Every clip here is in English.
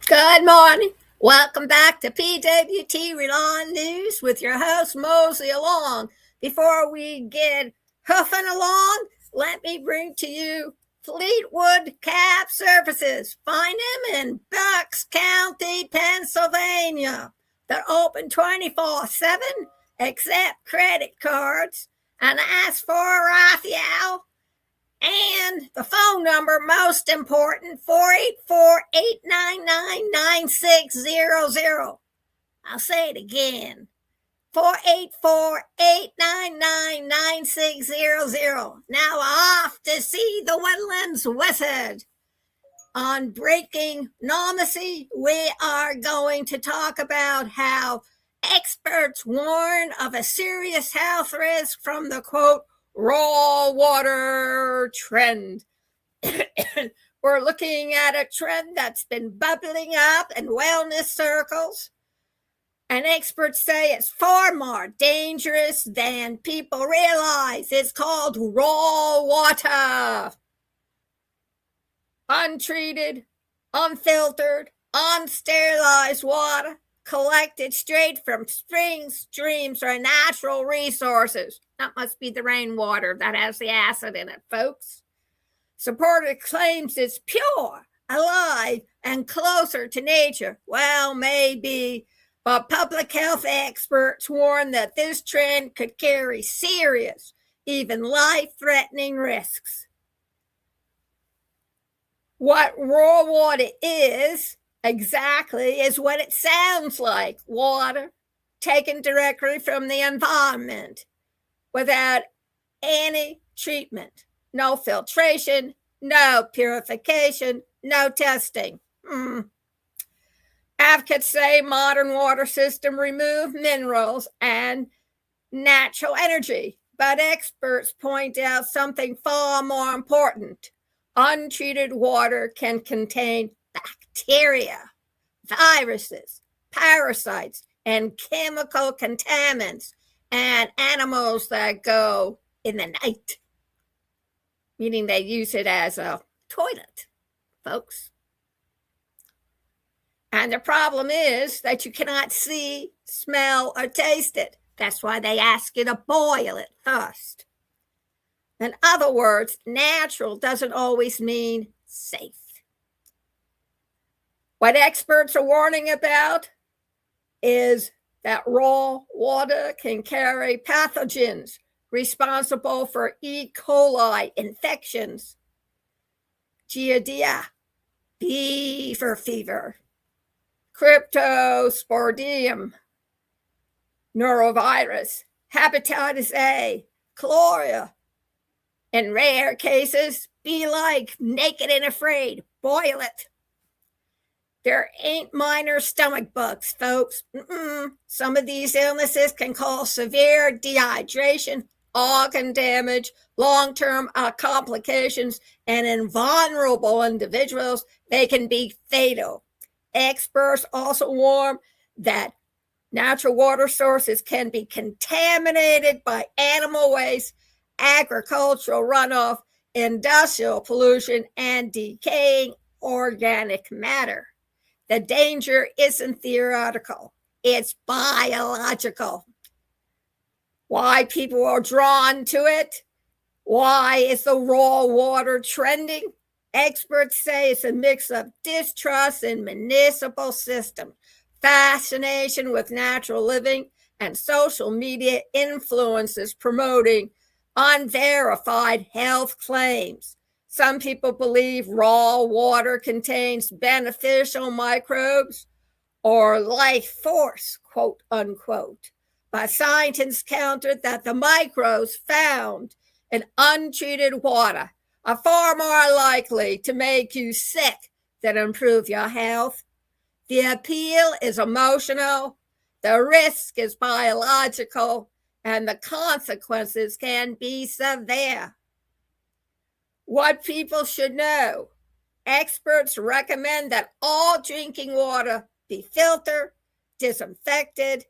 Good morning. Welcome back to PWT Relon News with your host, Mosey Along. Before we get hoofing along, let me bring to you Fleetwood Cab Services. Find them in Bucks County, Pennsylvania. They're open 24/7, accept credit cards, and ask for Raphael. And the phone number, most important, 484-899-9600. I'll say it again, 484-899-9600. Now off to see the Woodlands Wizard. On Breaking Normacy, we are going to talk about how experts warn of a serious health risk from the, quote, raw water trend. We're looking at a trend that's been bubbling up in wellness circles, and experts say it's far more dangerous than people realize. It's called raw water. Untreated, unfiltered, unsterilized water collected straight from springs, streams, or natural resources. That must be the rainwater that has the acid in it, folks. Supporter claims it's pure, alive, and closer to nature. Well, maybe, but public health experts warn that this trend could carry serious, even life-threatening risks. What raw water is exactly is what it sounds like: water taken directly from the environment without any treatment, no filtration, no purification, no testing. Advocates say modern water systems remove minerals and natural energy, but experts point out something far more important. Untreated water can contain bacteria, viruses, parasites, and chemical contaminants, and animals that go in the night, meaning they use it as a toilet, folks. And the problem is that you cannot see, smell, or taste it. That's why they ask you to boil it first. In other words, natural doesn't always mean safe. What experts are warning about is that raw water can carry pathogens responsible for E. coli infections, Giardia, beaver fever, cryptosporidium, norovirus, hepatitis A, chloria. In rare cases, be like naked and afraid. Boil it. There ain't minor stomach bugs, folks. Some of these illnesses can cause severe dehydration, organ damage, long-term complications, and in vulnerable individuals, they can be fatal. Experts also warn that natural water sources can be contaminated by animal waste, agricultural runoff, industrial pollution, and decaying organic matter. The danger isn't theoretical, it's biological. Why people are drawn to it? Why is the raw water trending? Experts say it's a mix of distrust in municipal systems, fascination with natural living, and social media influences promoting unverified health claims. Some people believe raw water contains beneficial microbes or life force, quote unquote. But scientists countered that the microbes found in untreated water are far more likely to make you sick than improve your health. The appeal is emotional, the risk is biological, and the consequences can be severe. What people should know: experts recommend that all drinking water be filtered, disinfected,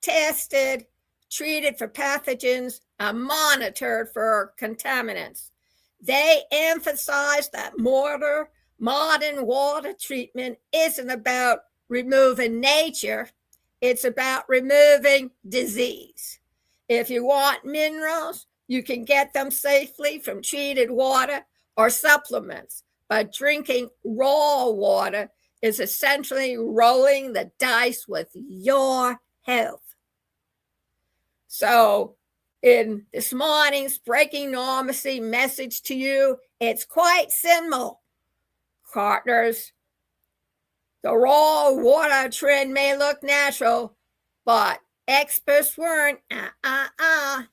tested, treated for pathogens, and monitored for contaminants. They emphasize that water Modern water treatment isn't about removing nature, it's about removing disease. If you want minerals, you can get them safely from treated water or supplements, but drinking raw water is essentially rolling the dice with your health. So, in this morning's Breaking Normacy message to you, it's quite simple, partners. The raw water trend may look natural, but experts warn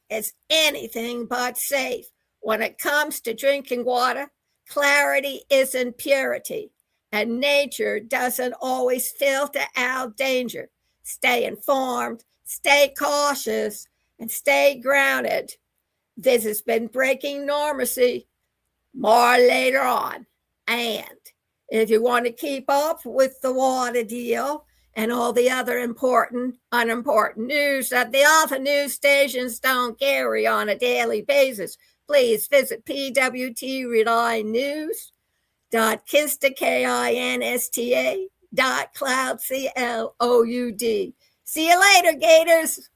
it's anything but safe. When it comes to drinking water, clarity isn't purity, and nature doesn't always filter out danger. Stay informed, stay cautious, and stay grounded. This has been Breaking Normacy. More later on. And if you want to keep up with the water deal and all the other important, unimportant news that the other news stations don't carry on a daily basis, please visit pwtreadlinenews.kinsta.cloud. See you later, Gators.